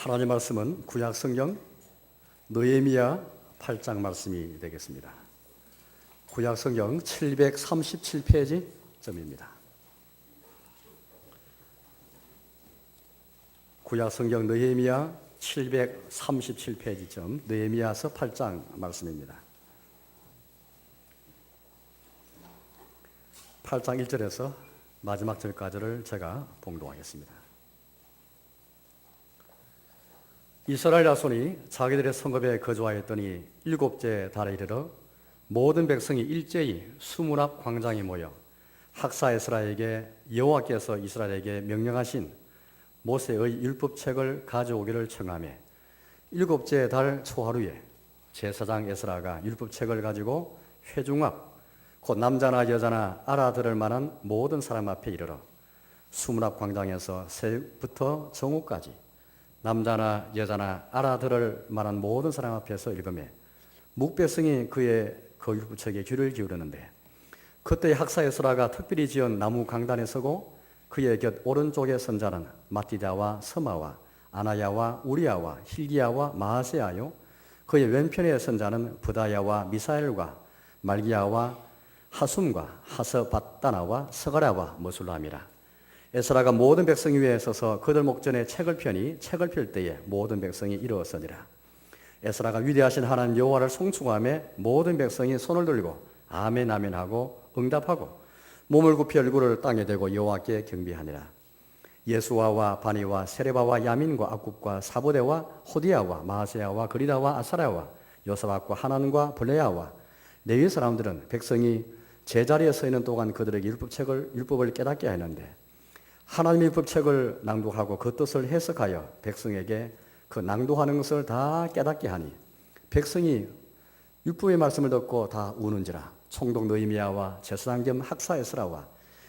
하나님 말씀은 구약 성경 느헤미야 8장 말씀이 되겠습니다. 구약 성경 737페이지 점입니다. 구약 성경 느헤미야 737페이지 점, 느헤미야서 8장 말씀입니다. 8장 1절에서 마지막 절까지를 제가 봉독하겠습니다. 이스라엘 자손이 자기들의 성읍에 거주하였더니 일곱째 달에 이르러 모든 백성이 일제히 수문 앞 광장에 모여 학사 에스라에게 여호와께서 이스라엘에게 명령하신 모세의 율법책을 가져오기를 청하며 일곱째 달 초하루에 제사장 에스라가 율법책을 가지고 회중 앞 곧 남자나 여자나 알아들을 만한 모든 사람 앞에 이르러 수문 앞 광장에서 새벽부터 정오까지 남자나 여자나 알아들을 만한 모든 사람 앞에서 읽으며 묵백성이 그의 그 율법책에 귀를 기울였는데 그때 학사 에스라가 특별히 지은 나무 강단에 서고 그의 곁 오른쪽에 선 자는 마띠다와 서마와 아나야와 우리야와 힐기야와 마아세야요 그의 왼편에 선 자는 부다야와 미사엘과 말기야와 하숨과 하서밧다나와 서가랴와 머술람이라. 에스라가 모든 백성 위에 서서 그들 목전에 책을 펴니 책을 펼 때에 모든 백성이 일어서니라. 에스라가 위대하신 하나님 여호와를 송축하며 모든 백성이 손을 들고 아멘 아멘 하고 응답하고 몸을 굽혀 얼굴을 땅에 대고 여호와께 경배하니라. 예수아와 바니와 세레바와 야민과 악굽과 사보대와 호디야와 마아세야와 그리다와 아사랴와 요사박과 하난과 블레야와 레위 사람들은 백성이 제자리에 서 있는 동안 그들에게 율법을 깨닫게 하였는데 하나님의 율법책을 낭독하고 그 뜻을 해석하여 백성에게 그 낭독하는 것을 다 깨닫게 하니 백성이 율법의 말씀을 듣고 다 우는지라. 총독 느헤미야와 제사장 겸 학사 에스라와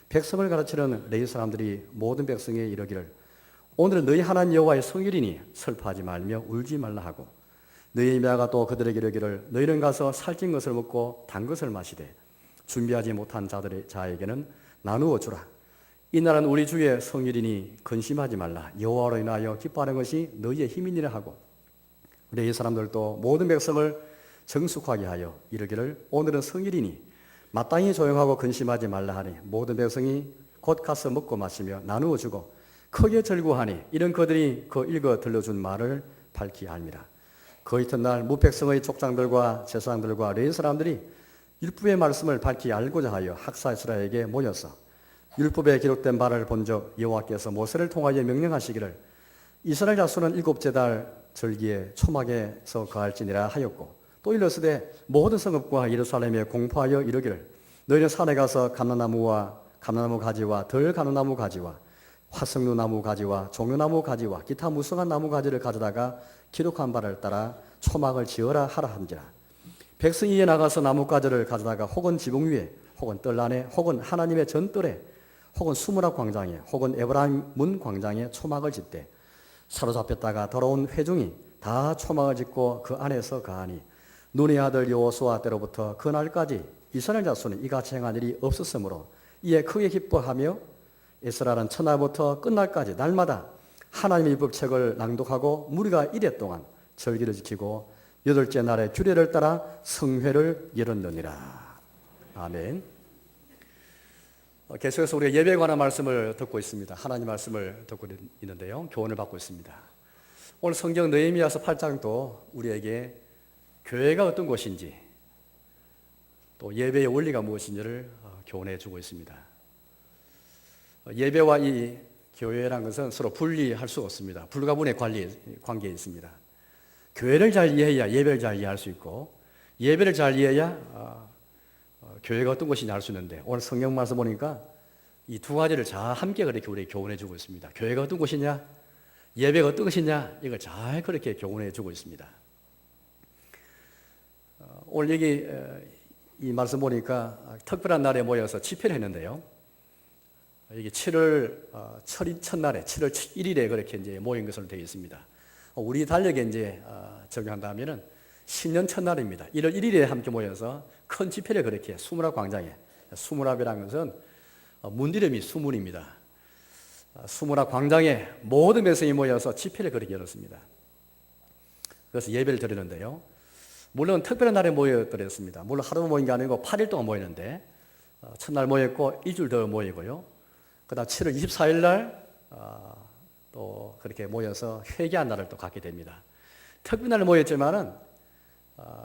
백성을 가르치는 레위 사람들이 모든 백성에 이르기를 오늘은 너희 하나님 여호와의 성일이니 슬퍼하지 말며 울지 말라 하고 느헤미야가 또 그들에게 이르기를 너희는 가서 살찐 것을 먹고 단 것을 마시되 준비하지 못한 자에게는 나누어 주라. 이 날은 우리 주의 성일이니 근심하지 말라. 여호와로 인하여 기뻐하는 것이 너희의 힘이니라 하고 레위 사람들도 모든 백성을 정숙하게 하여 이르기를 오늘은 성일이니 마땅히 조용하고 근심하지 말라 하니 모든 백성이 곧 가서 먹고 마시며 나누어 주고 크게 절구하니 이런 그들이 그 읽어 들려준 말을 밝히 알미라. 그 이튿날 무백성의 족장들과 제사장들과 레위 사람들이 율법의 말씀을 밝히 알고자 하여 학사 에스라에게 모여서 율법에 기록된 바를 본즉 여호와께서 모세를 통하여 명령하시기를 이스라엘 자손은 일곱째 달 절기에 초막에서 거할지니라 하였고 또 일러스되 모든 성읍과 예루살렘에 공포하여 이르기를 너희는 산에 가서 감람나무 가지와 덜 가느나무 가지와 화석류나무 가지와 종려나무 가지와 기타 무성한 나무 가지를 가져다가 기록한 바를 따라 초막을 지어라 하라 한지라. 백성이 이에 나가서 나뭇가지를 가져다가 혹은 지붕 위에 혹은 뜰 안에 혹은 하나님의 전뜰에 혹은 수문 앞 광장에 혹은 에브라임 문 광장에 초막을 짓되 사로잡혔다가 돌아온 회중이 다 초막을 짓고 그 안에서 가하니 눈의 아들 여호수아 때로부터 그 날까지 이스라엘 자손이 이같이 행한 일이 없었으므로 이에 크게 기뻐하며 에스라는 첫날부터 끝날까지 날마다 하나님의 율법책을 낭독하고 무리가 이래 동안 절기를 지키고 여덟째 날의 규례를 따라 성회를 열었느니라. 아멘. 계속해서 우리가 예배에 관한 말씀을 듣고 있습니다. 하나님 말씀을 듣고 있는데요. 교훈을 받고 있습니다. 오늘 성경 느헤미야서 8장도 우리에게 교회가 어떤 곳인지 또 예배의 원리가 무엇인지를 교훈해 주고 있습니다. 예배와 이 교회라는 것은 서로 분리할 수 없습니다. 불가분의 관계에 있습니다. 교회를 잘 이해해야 예배를 잘 이해할 수 있고 예배를 잘 이해해야 교회가 어떤 것인지 알 수 있는데 오늘 성경 말씀 보니까 이 두 가지를 잘 함께 그렇게 우리에게 교훈해 주고 있습니다. 교회가 어떤 곳이냐 예배가 어떤 것이냐 이걸 잘 그렇게 교훈해 주고 있습니다. 오늘 여기 이 말씀 보니까 특별한 날에 모여서 집회를 했는데요. 이게 7월 첫날에 7월 1일에 그렇게 이제 모인 것으로 되어 있습니다. 우리 달력에 이제 적용한다면은 신년 첫날입니다. 1월 1일에 함께 모여서 큰 집회를 그렇게 수문앞 광장에 수문앞이라는 것은 문디름이 수문입니다. 수문학 광장에 모든 백성이 모여서 집회를 그렇게 열었습니다. 그래서 예배를 드리는데요. 물론 특별한 날에 모여드렸습니다. 물론 하루 모인 게 아니고 8일 동안 모였는데 첫날 모였고 일주일 더 모이고요. 그 다음 7월 24일 날 또 그렇게 모여서 회개한 날을 또 갖게 됩니다. 특별한 날에 모였지만은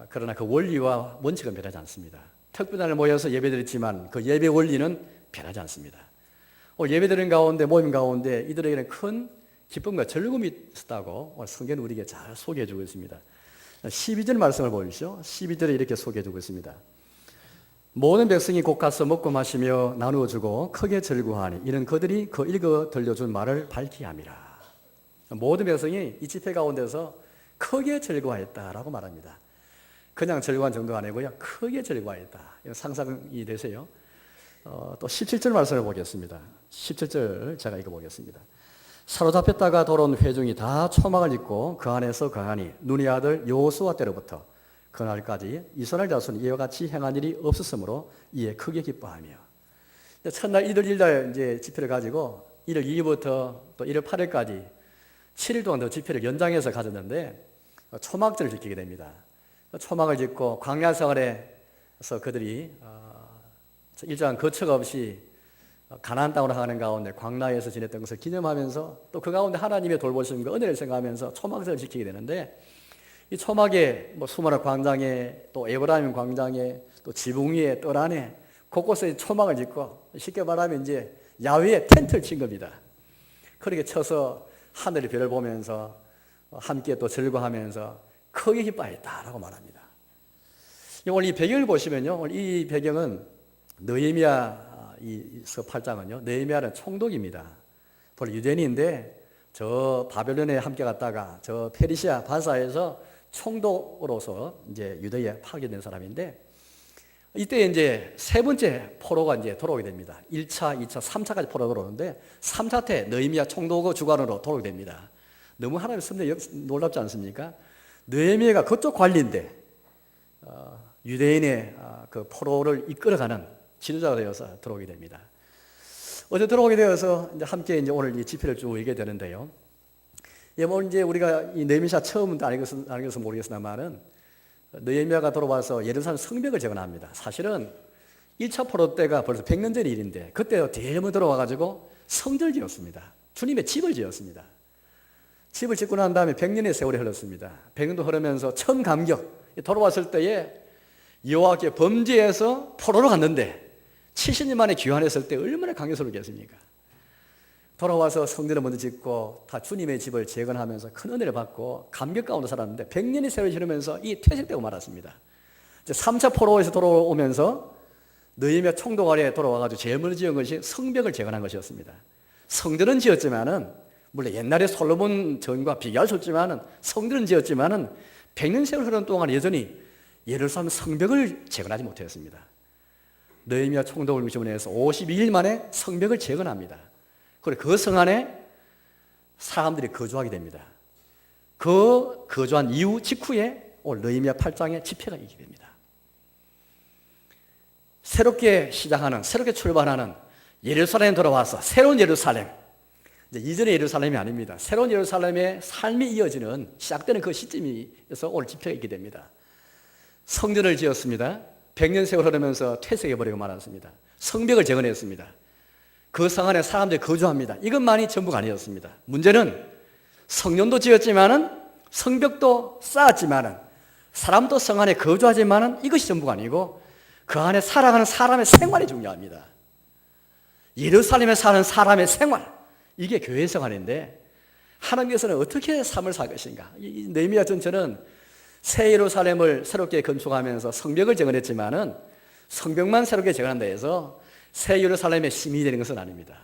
그러나 그 원리와 원칙은 변하지 않습니다. 특별한 날에 모여서 예배드렸지만 그 예배 원리는 변하지 않습니다. 오늘 예배드린 가운데 모임 가운데 이들에게는 큰 기쁨과 즐거움이 있었다고 오늘 성경은 우리에게 잘 소개해 주고 있습니다. 12절 말씀을 보십시오. 12절에 이렇게 소개해 주고 있습니다. 모든 백성이 곧 가서 먹고 마시며 나누어 주고 크게 즐거워하니 이는 그들이 그 읽어 들려준 말을 밝히 함이라. 모든 백성이 이 집회 가운데서 크게 즐거워했다라고 말합니다. 그냥 즐거워한 정도가 아니고요. 크게 즐거워했다. 상상이 되세요? 또 17절 말씀을 보겠습니다. 17절 제가 읽어보겠습니다. 사로잡혔다가 돌아온 회중이 다 초막을 입고 그 안에서 거하니 눈의 아들 여호수아 때로부터 그날까지 이스라엘 자손이 이와 같이 행한 일이 없었으므로 이에 크게 기뻐하며. 첫날 1월 1일 이제 집회를 가지고 1월 2일부터 또 1월 8일까지 7일 동안 더 집회를 연장해서 가졌는데 초막절을 지키게 됩니다. 초막을 짓고 광야 생활에서 그들이 일정한 거처가 없이 가나안 땅으로 가는 가운데 광야에서 지냈던 것을 기념하면서 또 그 가운데 하나님의 돌보심과 은혜를 생각하면서 초막절을 지키게 되는데 이 초막에 수문학 광장에 또 에브라임 광장에 또 지붕 위에 뜰 안에 곳곳에 초막을 짓고 쉽게 말하면 이제 야외에 텐트를 친 겁니다. 그렇게 쳐서 하늘의 별을 보면서 함께 또 즐거워하면서 크게 기뻐했다라고 말합니다. 오늘 이 배경을 보시면요, 오늘 이 배경은 느헤미야 이 8장은요, 느헤미야는 총독입니다. 본래 유대인인데 저 바벨론에 함께 갔다가 저 페르시아 바사에서 총독으로서 이제 유대에 파견된 사람인데 이때 이제 세 번째 포로가 이제 돌아오게 됩니다. 1차, 2차, 3차까지 포로가 돌아오는데 3차 때 느헤미야 총독의 주관으로 돌아오게 됩니다. 너무 하나님 섭리 놀랍지 않습니까? 느헤미야가 그쪽 관리인데 유대인의 그 포로를 이끌어가는 지도자가 되어서 들어오게 됩니다. 어제 들어오게 되어서 이제 함께 이제 오늘 이 집회를 쭉 읽게 되는데요. 오늘 이제 우리가 이 느헤미야 처음 알겠어 모르겠으나만은 느헤미야가 돌아와서 예루살렘 성벽을 재건합니다. 사실은 1차 포로 때가 벌써 100년 전 일인데 그때 대문 들어와가지고 성전을 지었습니다. 주님의 집을 지었습니다. 집을 짓고 난 다음에 100년의 세월이 흘렀습니다. 100년도 흐르면서 처음 감격 돌아왔을 때에 여호와께 범죄해서 포로로 갔는데 70년 만에 귀환했을 때 얼마나 감격스럽겠습니까? 돌아와서 성전을 먼저 짓고 다 주님의 집을 재건하면서 큰 은혜를 받고 감격 가운데 살았는데 100년의 세월이 지나면서 이 퇴색되고 말았습니다. 이제 3차 포로에서 돌아오면서 느헤미야 총독 아래에 돌아와가지고 제일 먼저 지은 것이 성벽을 재건한 것이었습니다. 성전은 지었지만은 물론 옛날에 솔로몬 전과 비교할 수 없지만은 성전은 지었지만은 100년 세월 흐르는 동안 여전히 예루살렘 성벽을 재건하지 못했습니다. 느헤미야 총독을 지원해서 52일 만에 성벽을 재건합니다. 그리고 그 성 안에 사람들이 거주하게 됩니다. 그 거주한 이후 직후에 오늘 느헤미야 8장에 집회가 있게 됩니다. 새롭게 시작하는, 새롭게 출발하는 예루살렘에 돌아와서 새로운 예루살렘, 이제 이전의 예루살렘이 아닙니다. 새로운 예루살렘의 삶이 이어지는 시작되는 그 시점에서 오늘 집회가 있게 됩니다. 성전을 지었습니다. 100년 세월 흐르면서 퇴색해버리고 말았습니다. 성벽을 재건했습니다. 그 성 안에 사람들이 거주합니다. 이것만이 전부가 아니었습니다. 문제는 성전도 지었지만은 성벽도 쌓았지만은 사람도 성 안에 거주하지만은 이것이 전부가 아니고 그 안에 살아가는 사람의 생활이 중요합니다. 예루살렘에 사는 사람의 생활, 이게 교회 생활인데 하나님께서는 어떻게 삶을 살 것인가? 이 느헤미야 전체는 새 예루살렘을 새롭게 건축하면서 성벽을 재건했지만은 성벽만 새롭게 재건한다 해서 새 예루살렘의 시민이 되는 것은 아닙니다.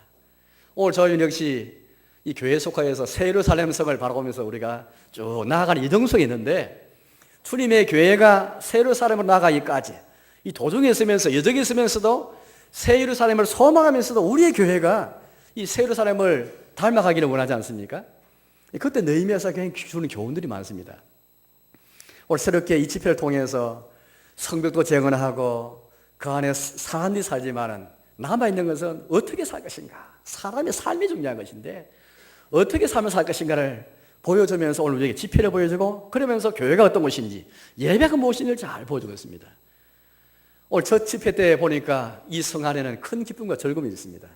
오늘 저희 역시 이 교회 속하여서 새 예루살렘 성을 바라보면서 우리가 쭉 나아가는 이정성이 있는데 주님의 교회가 새 예루살렘으로 나아가기까지 이 도중에 있으면서 여정에 있으면서도 새 예루살렘을 소망하면서도 우리의 교회가 이 새 예루살렘을 닮아가기를 원하지 않습니까? 그때 느헤미야서 주는 교훈들이 많습니다. 오늘 새롭게 이 집회를 통해서 성벽도 재건하고 그 안에 사람들이 살지만은 남아있는 것은 어떻게 살 것인가. 사람의 삶이 중요한 것인데 어떻게 살면 살 것인가를 보여주면서 오늘 우리에게 지표를 보여주고 그러면서 교회가 어떤 것인지 예배가 무엇인지를 잘 보여주고 있습니다. 오늘 첫 집회 때 보니까 이 성 안에는 큰 기쁨과 즐거움이 있습니다.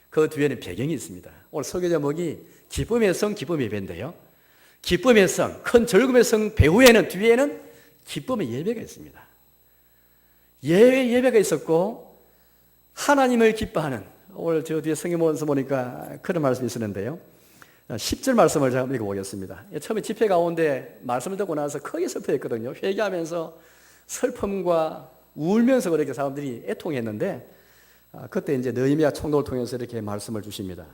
그 뒤에는 배경이 있습니다. 오늘 설교 제목이 기쁨의 성, 기쁨의 예배인데요. 기쁨의 성, 큰 즐거움의 성 배후에는 뒤에는 기쁨의 예배가 있습니다. 예배가 있었고 하나님을 기뻐하는, 오늘 저 뒤에 성경에서 보니까 그런 말씀이 있었는데요. 10절 말씀을 제가 읽어보겠습니다. 처음에 집회 가운데 말씀을 듣고 나서 크게 슬퍼했거든요. 회개하면서 슬픔과 울면서 그렇게 사람들이 애통했는데 그때 이제 느헤미야 총독을 통해서 이렇게 말씀을 주십니다.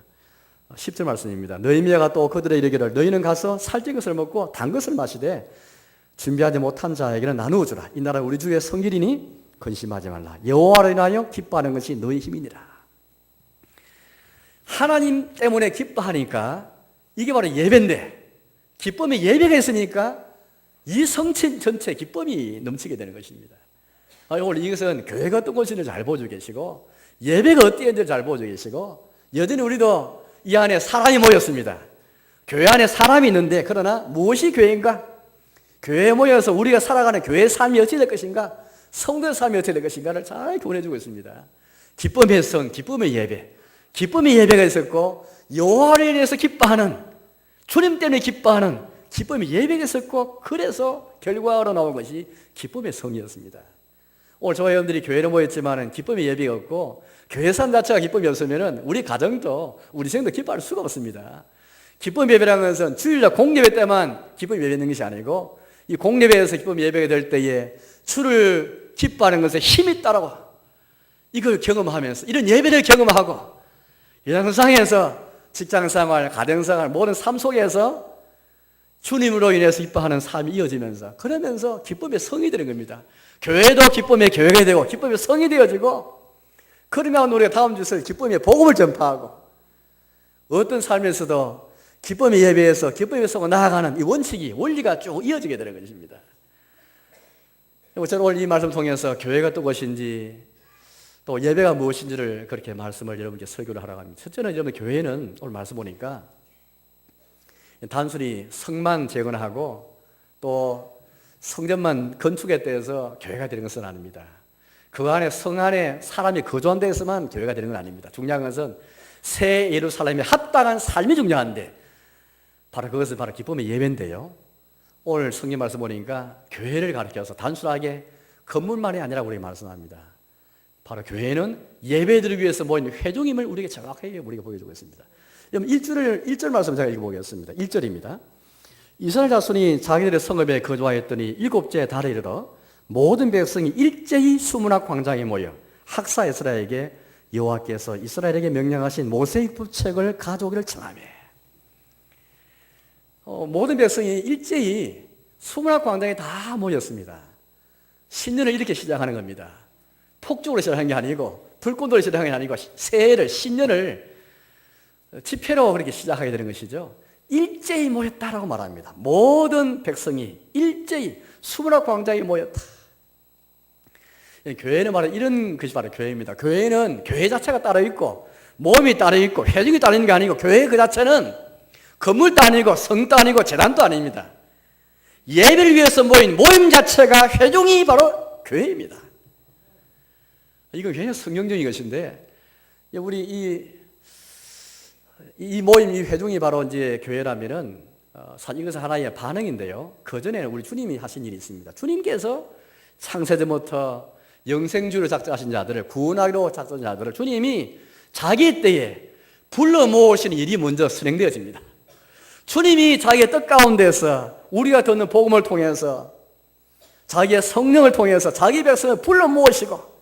10절 말씀입니다. 느헤미야가 또 그들에게 이르기를 너희는 가서 살찐 것을 먹고 단 것을 마시되 준비하지 못한 자에게는 나누어 주라. 이 나라 우리 주의 성길이니 근심하지 말라. 여호와를 인하여 기뻐하는 것이 너희 힘이니라. 하나님 때문에 기뻐하니까 이게 바로 예배인데 기쁨의 예배가 있으니까 이 성친 전체 기쁨이 넘치게 되는 것입니다. 오늘 이것은 교회가 어떤 곳인지 잘 보여주고 계시고 예배가 어땠는지 잘 보여주고 계시고 여전히 우리도 이 안에 사람이 모였습니다. 교회 안에 사람이 있는데 그러나 무엇이 교회인가? 교회에 모여서 우리가 살아가는 교회의 삶이 어찌 될 것인가? 성도의 삶이 어떻게 될 것인가를 잘 교훈해주고 있습니다. 기쁨의 성, 기쁨의 예배. 기쁨의 예배가 있었고 여호와를 인해서 기뻐하는, 주님 때문에 기뻐하는 기쁨의 예배가 있었고 그래서 결과로 나온 것이 기쁨의 성이었습니다. 오늘 저와 여러분들이 교회로 모였지만 기쁨의 예배가 없고 교회 삶 자체가 기쁨이 없으면 우리 가정도 우리 생도 기뻐할 수가 없습니다. 기쁨 예배라는 것은 주일날 공예배 때만 기쁨 예배 있는 것이 아니고 이 공예배에서 기쁨 예배가 될 때에 주를 기뻐하는 것에 힘이 따라고 이걸 경험하면서 이런 예배를 경험하고 일상에서 직장생활, 가정생활 모든 삶 속에서 주님으로 인해서 기뻐하는 삶이 이어지면서 그러면서 기쁨의 성이 되는 겁니다. 교회도 기쁨의 교회가 되고 기쁨의 성이 되어지고 그러면 우리가 다음 주에서 기쁨의 복음을 전파하고 어떤 삶에서도 기쁨의 예배에서 기쁨의 성으로 나아가는 이 원칙이 원리가 쭉 이어지게 되는 것입니다. 저는 오늘 이 말씀 통해서 교회가 또 무엇인지 또 예배가 무엇인지를 그렇게 말씀을 여러분께 설교를 하라고 합니다. 첫째는 여러분 교회는 오늘 말씀 보니까 단순히 성만 재건하고 또 성전만 건축에 대해서 교회가 되는 것은 아닙니다. 그 안에 성 안에 사람이 거주한 데에서만 교회가 되는 건 아닙니다. 중요한 것은 새 예루살렘에 합당한 삶이 중요한데 바로 그것은 바로 기쁨의 예배인데요. 오늘 성경 말씀 보니까 교회를 가리켜서 단순하게 건물만이 아니라고 우리가 말씀합니다. 바로 교회는 예배드리기 위해서 모인 회중임을 우리에게 정확하게 우리가 보여주고 있습니다. 여러분 1절 말씀 제가 읽어보겠습니다. 1절입니다. 이스라엘 자손이 자기들의 성읍에 거주하였더니 7째 달에 이르러 모든 백성이 일제히 수문학 광장에 모여 학사 에스라에게 여호와께서 이스라엘에게 명령하신 모세의 책을 가져오기를 청하며 모든 백성이 일제히 수문학 광장에 다 모였습니다. 신년을 이렇게 시작하는 겁니다. 폭죽으로 시작한 게 아니고 불꽃으로 시작한 게 아니고 새해를 신년을 집회로 그렇게 시작하게 되는 것이죠. 일제히 모였다라고 말합니다. 모든 백성이 일제히 수문학 광장에 모였다. 교회는 바로 이런 것이 바로 교회입니다. 교회는 교회 자체가 따로 있고 모임이 따로 있고 회중이 따로 있는 게 아니고 교회 그 자체는 건물도 아니고 성도 아니고 재단도 아닙니다. 예배를 위해서 모인 모임 자체가 회중이 바로 교회입니다. 이건 굉장히 성경적인 것인데 우리 이 모임, 이 회중이 바로 이제 교회라면은 이것은 하나의 반응인데요. 그 전에는 우리 주님이 하신 일이 있습니다. 주님께서 창세전부터 영생주를 작정하신 자들을 구원하기로 작정하신 자들을 주님이 자기 때에 불러 모으시는 일이 먼저 실행되어집니다. 주님이 자기의 뜻 가운데서 우리가 듣는 복음을 통해서 자기의 성령을 통해서 자기 백성을 불러 모으시고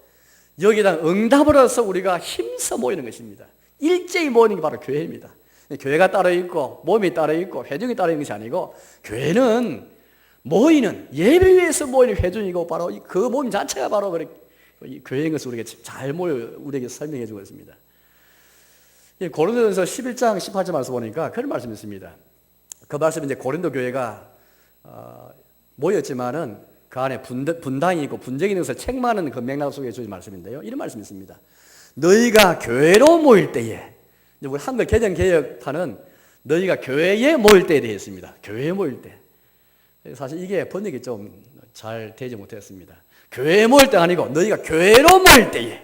여기다 응답을 얻어서 우리가 힘써 모이는 것입니다. 일제히 모이는 게 바로 교회입니다. 교회가 따로 있고 몸이 따로 있고 회중이 따로 있는 것이 아니고 교회는 모이는 예배 위해서 모이는 회중이고 바로 그 몸 자체가 바로 교회인 것을 우리가 잘 우리에게 설명해 주고 있습니다. 고린도전서 11장 18절 말씀 보니까 그런 말씀이 있습니다. 그 말씀은 이제 고린도 교회가 모였지만은 그 안에 분당이 있고 분쟁이 있는 것을 책망하는 그 맥락 속에 주신 말씀인데요. 이런 말씀이 있습니다. 너희가 교회로 모일 때에, 우리 한글 개정 개혁판은 너희가 교회에 모일 때에 되어 있습니다. 교회에 모일 때. 사실 이게 번역이 좀 잘 되지 못했습니다. 교회에 모일 때 아니고 너희가 교회로 모일 때에.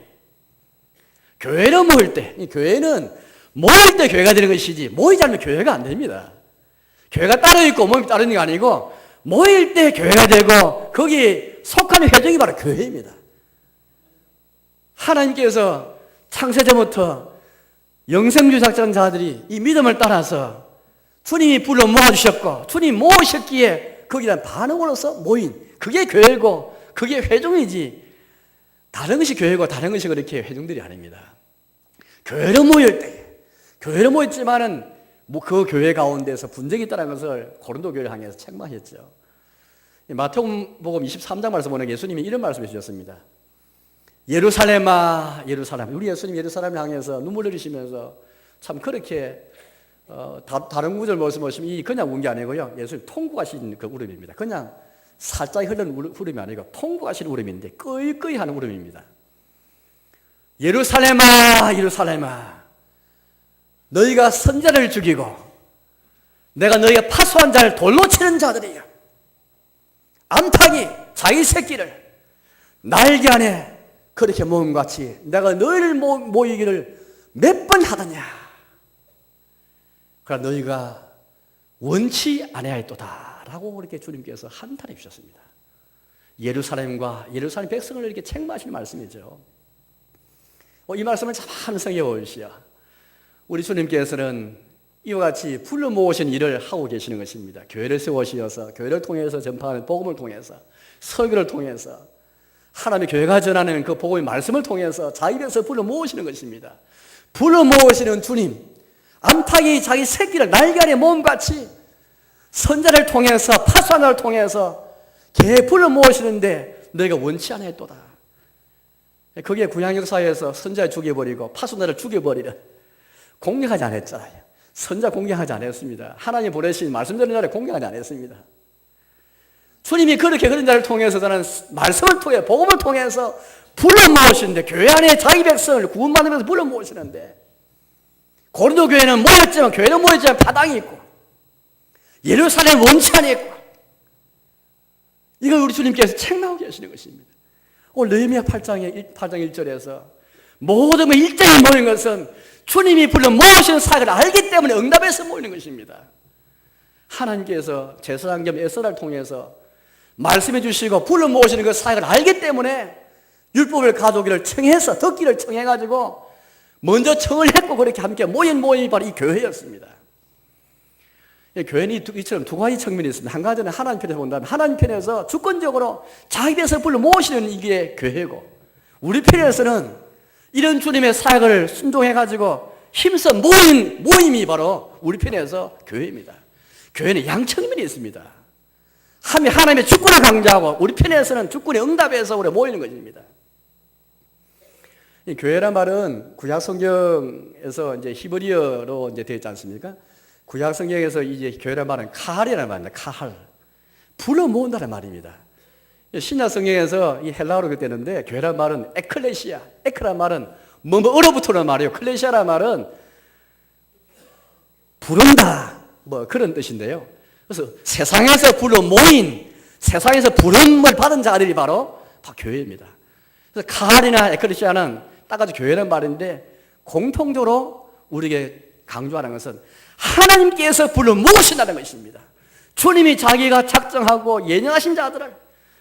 교회로 모일 때. 이 교회는 모일 때 교회가 되는 것이지 모이지 않으면 교회가 안 됩니다. 교회가 따로 있고 모임이 따로 있는 게 아니고 모일 때 교회가 되고 거기 속하는 회중이 바로 교회입니다. 하나님께서 창세전부터 영생주 작전자들이 이 믿음을 따라서 주님이 불러 모아주셨고 주님 모으셨기에 거기에 대한 반응으로서 모인 그게 교회고 그게 회중이지 다른 것이 교회고 다른 것이 그렇게 회중들이 아닙니다. 교회로 모일 때 교회로 모였지만은 그 교회 가운데서 분쟁이 있다는 것을 고린도 교회를 향해서 책망했죠. 마태복음 23장 말씀 보면 예수님이 이런 말씀해 주셨습니다. 예루살렘아 예루살렘. 우리 예수님 예루살렘을 향해서 눈물 흘리시면서 참 그렇게 다른 구절 말씀 보시면 이 그냥 운 게 아니고요. 예수님 통곡하신 그 울음입니다. 그냥 살짝 흐르는 울음이 아니고 통곡하신 울음인데 끄이끄이 하는 울음입니다. 예루살렘아 예루살렘아 너희가 선자를 죽이고 내가 너희가 파수한 자를 돌로 치는 자들이여 암탉이 자기 새끼를 날개 안에 그렇게 모음같이 내가 너희를 모이기를 몇 번 하더냐. 그러나 너희가 원치 아니하였도다 라고 그렇게 주님께서 한탄해 주셨습니다. 예루살렘과 예루살렘 백성을 이렇게 책망하시는 말씀이죠. 이 말씀을 참 성경에 보시오. 우리 주님께서는 이와 같이 불러 모으신 일을 하고 계시는 것입니다. 교회를 세우시어서 교회를 통해서 전파하는 복음을 통해서 설교를 통해서 하나님의 교회가 전하는 그 복음의 말씀을 통해서 자기 백성을 불러 모으시는 것입니다. 불러 모으시는 주님, 암탉이 자기 새끼를 날개 안에 모음같이 선자를 통해서 파수하나를 통해서 개 불러 모으시는데 너희가 원치 아니했도다. 그게 구약 역사에서 선자를 죽여버리고 파수나를 죽여버리는 공격하지 않았잖아요. 선자 공격하지 않았습니다. 하나님 보내신 말씀 전하는 자를 공격하지 않았습니다. 주님이 그렇게 그런 자를 통해서 저는 말씀을 통해 복음을 통해서 불러 모으시는데 교회 안에 자기 백성을 구원받으면서 불러 모으시는데 고린도 교회는 모였지만 교회는 모였지만 파당이 있고 예루살렘 원치 아니했고 이걸 우리 주님께서 책망하고 계시는 것입니다. 오늘 느헤미야 8장 1절에서 모든 일정이 모인 것은 주님이 불러 모으시는 사역을 알기 때문에 응답해서 모이는 것입니다. 하나님께서 제사장 겸 에스라를 통해서 말씀해 주시고 불러 모으시는 그 사역을 알기 때문에 율법을 가져오기를 청해서 듣기를 청해가지고 먼저 청을 했고 그렇게 함께 모인 모임이 바로 이 교회였습니다. 교회는 이처럼 두 가지 측면이 있습니다. 한 가지는 하나님 편에서 본다면 하나님 편에서 주권적으로 자기 백성을 불러 모으시는 이게 교회고 우리 편에서는 이런 주님의 사역을 순종해가지고 힘써 모인 모임이 바로 우리 편에서 교회입니다. 교회는 양측면이 있습니다. 하나님의 주권을 강조하고 우리 편에서는 주권의 응답에서 우리가 모이는 것입니다. 이 교회란 말은 구약 성경에서 이제 히브리어로 이제 되어 있지 않습니까? 구약 성경에서 이제 교회란 말은 카할이라는 말입니다. 카할. 불러 모은다는 말입니다. 신약 성경에서 이 헬라어로 되는데 교회란 말은 에클레시아. 에크란 말은 뭐로부터라는 말이에요. 클레시아라는 말은 부른다. 그런 뜻인데요. 그래서 세상에서 불러 모인, 세상에서 부름을 받은 자들이 바로 교회입니다. 그래서 카할이나 에클레시아는 따가지 교회라는 말인데 공통적으로 우리에게 강조하는 것은 하나님께서 불러 모으신다는 것입니다. 주님이 자기가 작정하고 예정하신 자들을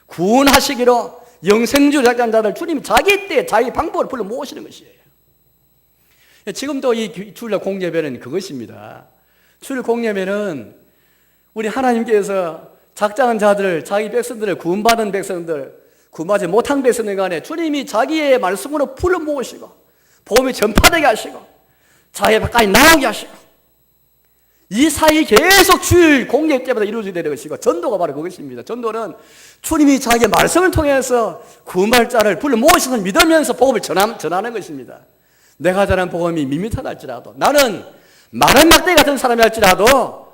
구원하시기로 영생주 작정자들 주님이 자기 때 자기 방법을 불러 모으시는 것이에요. 지금도 이 주일날 공예배는 그것입니다. 주일 공예배는 우리 하나님께서 작정한 자들, 자기 백성들을 구원받은 백성들, 구원받지 못한 백성들 간에 주님이 자기의 말씀으로 불러 모으시고 복음이 전파되게 하시고 자기 밖까지 나오게 하시고 이 사이 계속 주일 공예 때마다 이루어져야 되는 것이고 전도가 바로 그것입니다. 전도는 주님이 자기의 말씀을 통해서 구원받을 자를 불러 모으시는 믿으면서 복음을 전하는 것입니다. 내가 전한 복음이 밋밋하다 할지라도 나는 마른 막대 같은 사람이 할지라도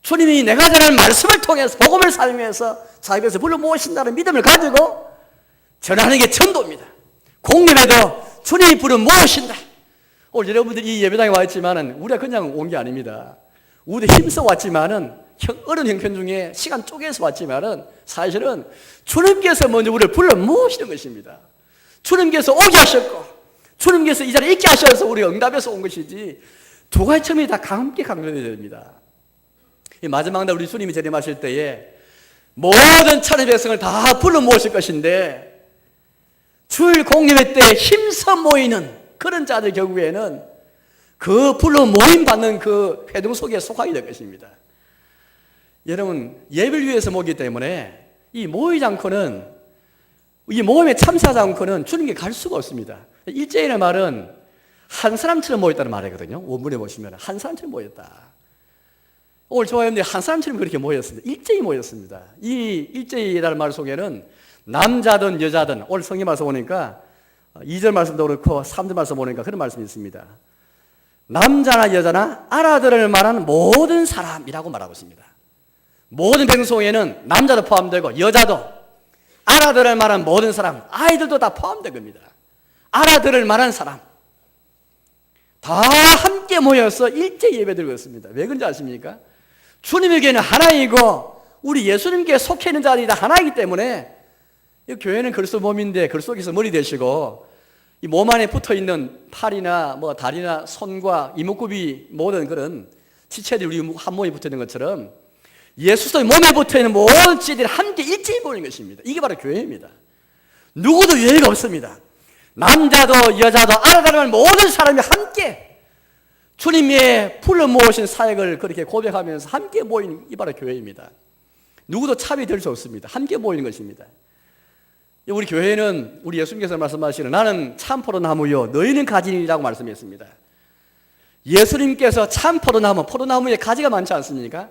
주님이 내가 전한 말씀을 통해서 복음을 살면서 자기에서 불러 모으신다는 믿음을 가지고 전하는 게 전도입니다. 공예에도 주님이 부르면 모으신다. 오늘 여러분들이 이 예배당에 와 있지만은 우리가 그냥 온 게 아닙니다. 우리도 힘써 왔지만은 어른 형편 중에 시간 쪼개서 왔지만은 사실은 주님께서 먼저 우리를 불러 모으시는 것입니다. 주님께서 오게 하셨고 주님께서 이 자리에 있게 하셔서 우리가 응답해서 온 것이지 두 가지 점이 다 함께 강조되어야 됩니다. 이 마지막 날 우리 주님이 재림하실 때에 모든 천의 백성을 다 불러 모으실 것인데 주일 공예회 때 힘써 모이는 그런 자들 결국에는 그 불러 모임 받는 그 회동 속에 속하게 될 것입니다. 여러분 예배를 위해서 모이기 때문에 이 모이지 않고는 이 모임에 참석하지 않고는 주님께 갈 수가 없습니다. 일제인의 말은 한 사람처럼 모였다는 말이거든요. 원문에 보시면 한 사람처럼 모였다. 오늘 저와 여러분들이 한 사람처럼 그렇게 모였습니다. 일제히 모였습니다. 이 일제이라는 말 속에는 남자든 여자든 오늘 성경 말씀 보니까 2절 말씀도 그렇고 3절 말씀 보니까 그런 말씀이 있습니다. 남자나 여자나 알아들을 만한 모든 사람이라고 말하고 있습니다. 모든 백성에는 남자도 포함되고 여자도 알아들을 만한 모든 사람, 아이들도 다 포함된 겁니다. 알아들을 만한 사람 다 함께 모여서 일제 예배드리고 있습니다. 왜 그런지 아십니까? 주님에게는 하나이고 우리 예수님께 속해 있는 자들이 다 하나이기 때문에 이 교회는 그리스도 몸인데 그리스도께서 머리 되시고 이 몸 안에 붙어있는 팔이나 뭐 다리나 손과 이목구비 모든 그런 지체들이 우리 한 몸에 붙어있는 것처럼 예수의 몸에 붙어있는 모든 지체들이 함께 일제히 모이는 것입니다. 이게 바로 교회입니다. 누구도 예외가 없습니다. 남자도 여자도 알아가는 모든 사람이 함께 주님의 불러 모으신 사역을 그렇게 고백하면서 함께 모이는 이 바로 교회입니다. 누구도 차별이 될 수 없습니다. 함께 모이는 것입니다. 우리 교회는 우리 예수님께서 말씀하시는 나는 참 포도나무요 너희는 가지니라고 말씀했습니다. 예수님께서 참 포도나무, 포도나무에 가지가 많지 않습니까?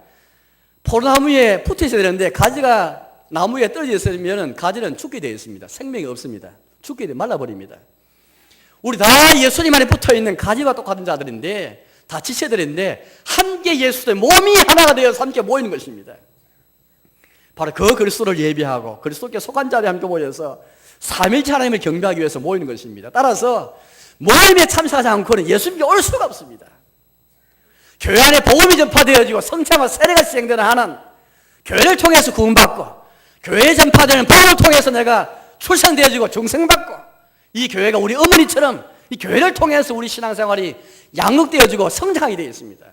포도나무에 붙어 있어야 되는데 가지가 나무에 떨어져 있으면 가지는 죽게 되어 있습니다. 생명이 없습니다. 죽게 돼 말라버립니다. 우리 다 예수님 안에 붙어있는 가지와 똑같은 자들인데 다 지체들인데 함께 예수의 몸이 하나가 되어서 함께 모이는 것입니다. 바로 그 그리스도를 예비하고 그리스도께 속한 자리에 함께 모여서 삼일체 하나님을 경배하기 위해서 모이는 것입니다. 따라서 모임에 참석하지 않고는 예수님께 올 수가 없습니다. 교회 안에 복음이 전파되어지고 성찬과 세례가 시행되는 한은 교회를 통해서 구원받고 교회에 전파되는 복음을 통해서 내가 출생되어지고 중생받고 이 교회가 우리 어머니처럼 이 교회를 통해서 우리 신앙생활이 양육되어지고 성장하게 되어 있습니다.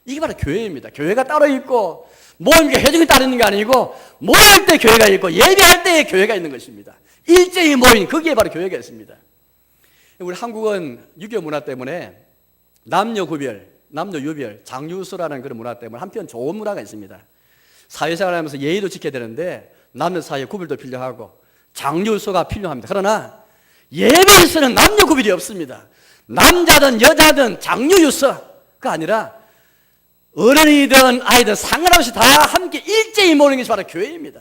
이게 바로 교회입니다. 교회가 따로 있고 모임과 회중이 따르는 게 아니고 모일 때 교회가 있고 예배할 때 교회가 있는 것입니다. 일제히 모인 거기에 바로 교회가 있습니다. 우리 한국은 유교 문화 때문에 남녀 구별, 남녀 유별, 장유수라는 그런 문화 때문에 한편 좋은 문화가 있습니다. 사회생활하면서 예의도 지켜야 되는데 남녀 사이에 구별도 필요하고 장유수가 필요합니다. 그러나 예배에서는 남녀 구별이 없습니다. 남자든 여자든 장유유서가 아니라 어른이든 아이든 상관없이 다 함께 일제히 모이는 것이 바로 교회입니다.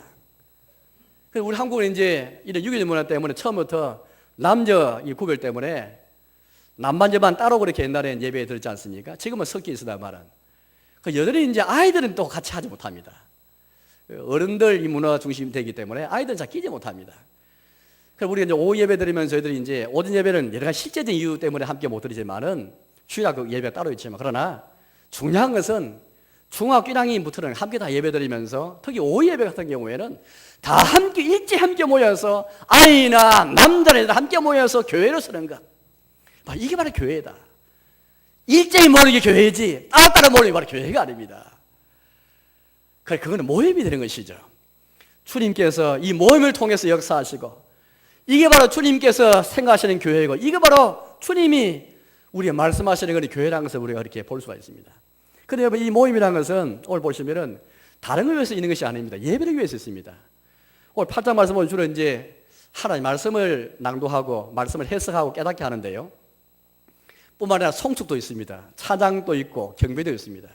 우리 한국은 이제 이런 유교 문화 때문에 처음부터 남녀 이 구별 때문에 남반여반 따로 그렇게 옛날에 예배에 들었지 않습니까? 지금은 섞여 있으다말은 그 여전히 이제 아이들은 또 같이 하지 못합니다. 어른들 이 문화 중심이 되기 때문에 아이들은 잘 끼지 못합니다. 그래서 우리가 이제 오후 예배 드리면서 저희들이 이제 오전 예배는 여러 가지 실제적인 이유 때문에 함께 못 드리지만은 주일날 그 예배가 따로 있지만 그러나 중요한 것은 중학교 1학년부터는 함께 다 예배 드리면서 특히 오후 예배 같은 경우에는 다 함께 일제 함께 모여서 아이나 남자나 함께 모여서 교회를 쓰는 것. 이게 바로 교회다. 일제히 모이는 게 교회지 따로따로 모이는 게 바로 교회가 아닙니다. 그거는 모임이 되는 것이죠. 주님께서 이 모임을 통해서 역사하시고 이게 바로 주님께서 생각하시는 교회이고 이게 바로 주님이 우리가 말씀하시는 것이 교회라는 것을 우리가 이렇게 볼 수가 있습니다. 그런데 이 모임이라는 것은 오늘 보시면은 다른 걸 위해서 있는 것이 아닙니다. 예배를 위해서 있습니다. 오늘 8장 말씀은 주로 이제 하나님 말씀을 낭독하고 말씀을 해석하고 깨닫게 하는데요. 뿐만 아니라 송축도 있습니다. 차장도 있고 경배도 있습니다.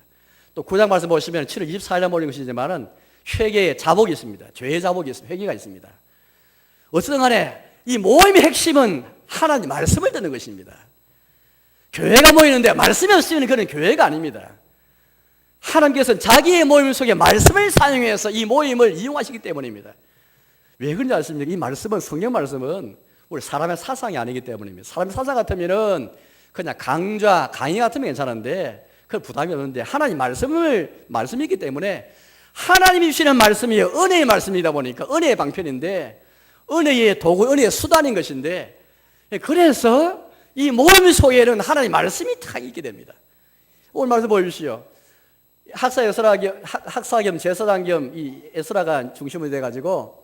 또 9장 말씀 보시면 7월 24일에 모이는 것이지만은 회개의 자복이 있습니다. 죄의 자복이 있습니다. 회개가 있습니다. 어쨌든 간에 이 모임의 핵심은 하나님 말씀을 듣는 것입니다. 교회가 모이는데 말씀이 없으면 그건 교회가 아닙니다. 하나님께서는 자기의 모임 속에 말씀을 사용해서 이 모임을 이용하시기 때문입니다. 왜 그런지 아십니까? 이 말씀은 성경 말씀은 우리 사람의 사상이 아니기 때문입니다. 사람의 사상 같으면은 그냥 강좌, 강의 같으면 괜찮은데 그건 부담이 없는데 하나님 말씀이기 때문에 하나님이 주시는 말씀이 은혜의 말씀이다 보니까 은혜의 방편인데 은혜의 도구, 은혜의 수단인 것인데 그래서 이 모임 속에는 하나님 말씀이 딱 있게 됩니다. 오늘 말씀 보여주시오. 학사 겸 제사장 겸 이 에스라가 중심이 돼가지고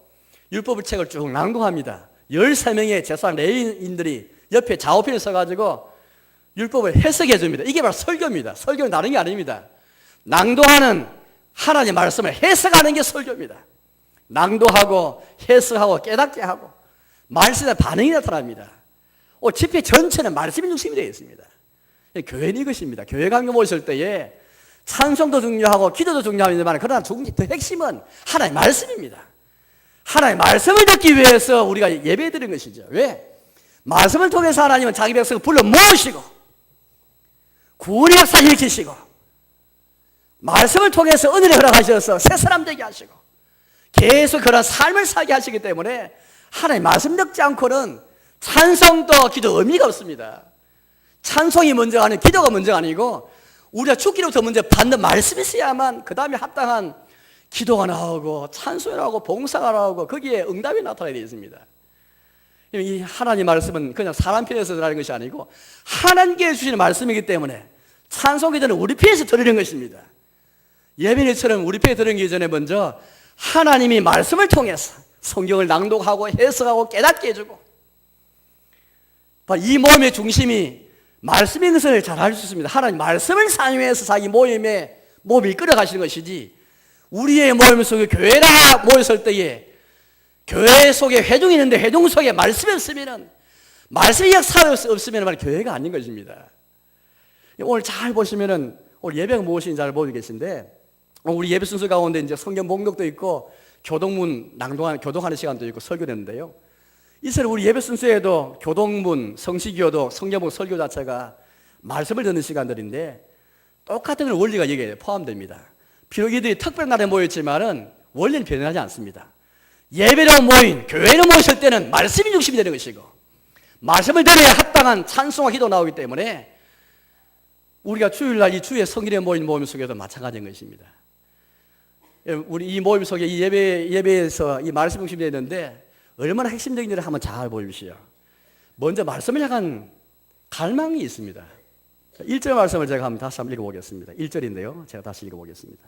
율법의 책을 쭉 낭독합니다. 13명의 제사장 레위인들이 옆에 좌우편에 서가지고 율법을 해석해 줍니다. 이게 바로 설교입니다. 설교는 다른 게 아닙니다. 낭독하는 하나님의 말씀을 해석하는 게 설교입니다. 낭독하고 해석하고 깨닫게 하고 말씀에 반응이 나타납니다. 집회 전체는 말씀이 중심이 되어 있습니다. 교회는 이것입니다. 교회 강요 모실 때에 찬송도 중요하고 기도도 중요합니다만 그러나 더 핵심은 하나님의 말씀입니다. 하나님의 말씀을 듣기 위해서 우리가 예배 드리는 것이죠. 왜? 말씀을 통해서 하나님은 자기 백성을 불러 모으시고 구원의 역사 일으키시고 말씀을 통해서 은혜를 허락하셔서 새 사람 되게 하시고 계속 그런 삶을 살게 하시기 때문에 하나님 말씀 듣지 않고는 찬송도 기도 의미가 없습니다. 찬송이 먼저 아니고 기도가 먼저 아니고 우리가 죽기로부터 먼저 받는 말씀이 있어야만 그 다음에 합당한 기도가 나오고 찬송이 나오고 봉사가 나오고 거기에 응답이 나타나야 되겠습니다. 이 하나님 말씀은 그냥 사람 편에서 전하는 것이 아니고 하나님께 주시는 말씀이기 때문에 찬송 기도는 우리 편에서 드리는 것입니다. 예배일처럼 우리 편에 드리기 전에 먼저 하나님이 말씀을 통해서 성경을 낭독하고 해석하고 깨닫게 해주고 이 모임의 중심이 말씀인 것을 잘 알 수 있습니다. 하나님 말씀을 사용해서 자기 몸이 이끌어 가시는 것이지 우리의 모임 속에 교회라 모였을 때에 교회 속에 회중이 있는데 회중 속에 말씀이 없으면 말씀의 역사가 없으면 교회가 아닌 것입니다. 오늘 잘 보시면은 오늘 예배가 무엇인지 잘 보고 계신데 우리 예배 순서 가운데 이제 성경 봉독도 있고 교동문 교독하는 시간도 있고 설교도 있는데요. 이슬 우리 예배 순서에도 교동문, 성시교도, 성경봉 설교 자체가 말씀을 듣는 시간들인데 똑같은 원리가 여기에 포함됩니다. 비록 이들이 특별한 날에 모였지만은 원리는 변하지 않습니다. 예배로 모인, 교회로 모였을 때는 말씀이 중심이 되는 것이고 말씀을 들어야 합당한 찬송과 기도 나오기 때문에 우리가 주일날 이 주의 성일에 모인 모임 속에도 마찬가지인 것입니다. 우리 이 모임 속에 이 예배에서 이 말씀 중심이 되는데 얼마나 핵심적인 일을 한번 잘 보여주시오. 먼저 말씀을 향한 갈망이 있습니다. 1절 말씀을 제가 다시 한번 읽어보겠습니다. 1절인데요. 제가 다시 읽어보겠습니다.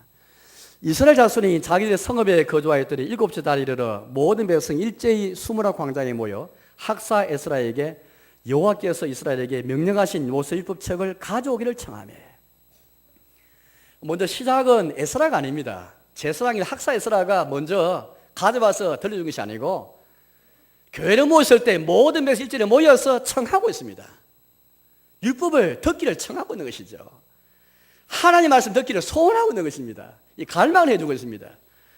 이스라엘 자손이 자기들의 성읍에 거주하였더니 7째 달에 이르러 모든 백성이 일제히 수므라 광장에 모여 학사 에스라에게 여호와께서 이스라엘에게 명령하신 모세 율법책을 가져오기를 청하며 먼저 시작은 에스라가 아닙니다. 제사장인 학사 에스라가 먼저 가져와서 들려준 것이 아니고 교회를 모였을 때 모든 백성이 일제히 모여서 청하고 있습니다. 율법을 듣기를 청하고 있는 것이죠. 하나님 말씀 듣기를 소원하고 있는 것입니다. 이 갈망을 해주고 있습니다.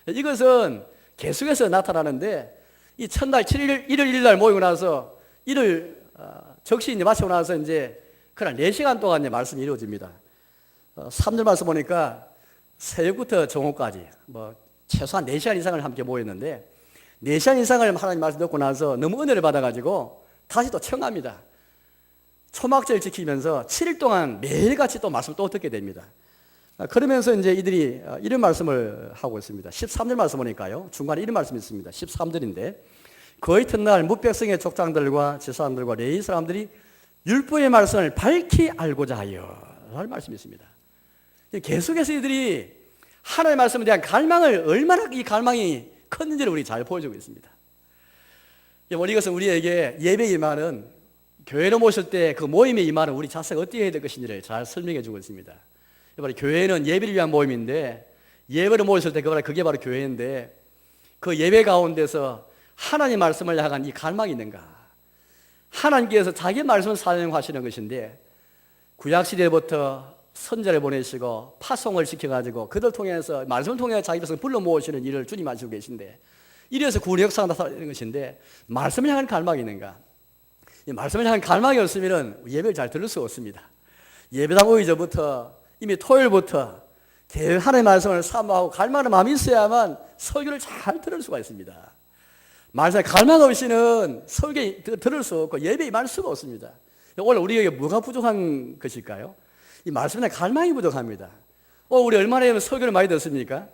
이것은 계속해서 나타나는데 이 첫날 7일 1일 날 모이고 나서 1일 적시 이제 마치고 나서 이제 그날 4시간 동안 이제 말씀이 이루어집니다. 3절 말씀 보니까 새벽부터 정오까지 최소한 4시간 이상을 함께 모였는데 4시간 이상을 하나님 말씀 듣고 나서 너무 은혜를 받아가지고 다시 또 청합니다. 초막절 지키면서 7일 동안 매일같이 또 말씀을 또 듣게 됩니다. 그러면서 이제 이들이 이런 말씀을 하고 있습니다. 13절 말씀 보니까요. 중간에 이런 말씀이 있습니다. 13절인데 그 이튿날 뭇백성의 족장들과 제사장들과 레위 사람들이 율법의 말씀을 밝히 알고자 하여 라는 말씀이 있습니다. 계속해서 이들이 하나님의 말씀에 대한 갈망을 얼마나 이 갈망이 컸는지를 우리 잘 보여주고 있습니다. 이것은 우리에게 예배에 임하는 교회로 모실 때 그 모임에 임하는 우리 자세가 어떻게 해야 될 것인지를 잘 설명해 주고 있습니다. 교회는 예배를 위한 모임인데 예배를 모였을 때 그게 바로 교회인데 그 예배 가운데서 하나님 말씀을 향한 이 갈망이 있는가? 하나님께서 자기 말씀을 사용하시는 것인데 구약시대부터 선자를 보내시고 파송을 시켜가지고 그들 통해서 말씀을 통해 자기 백성을 불러 모으시는 일을 주님 하시고 계신데 이래서 구원의 역사가 나타나는 것인데 말씀을 향한 갈망이 있는가? 이 말씀을 향한 갈망이 없으면 예배를 잘 들을 수가 없습니다. 예배당 오기 전부터 이미 토요일부터 하나님의 말씀을 사모하고 갈망하는 마음이 있어야만 설교를 잘 들을 수가 있습니다. 말씀에 갈망 없이는 설교 들을 수 없고 예배에 임할 수가 없습니다. 오늘 우리에게 뭐가 부족한 것일까요? 이 말씀에 갈망이 부족합니다. 우리 얼마나 설교를 많이 듣습니까?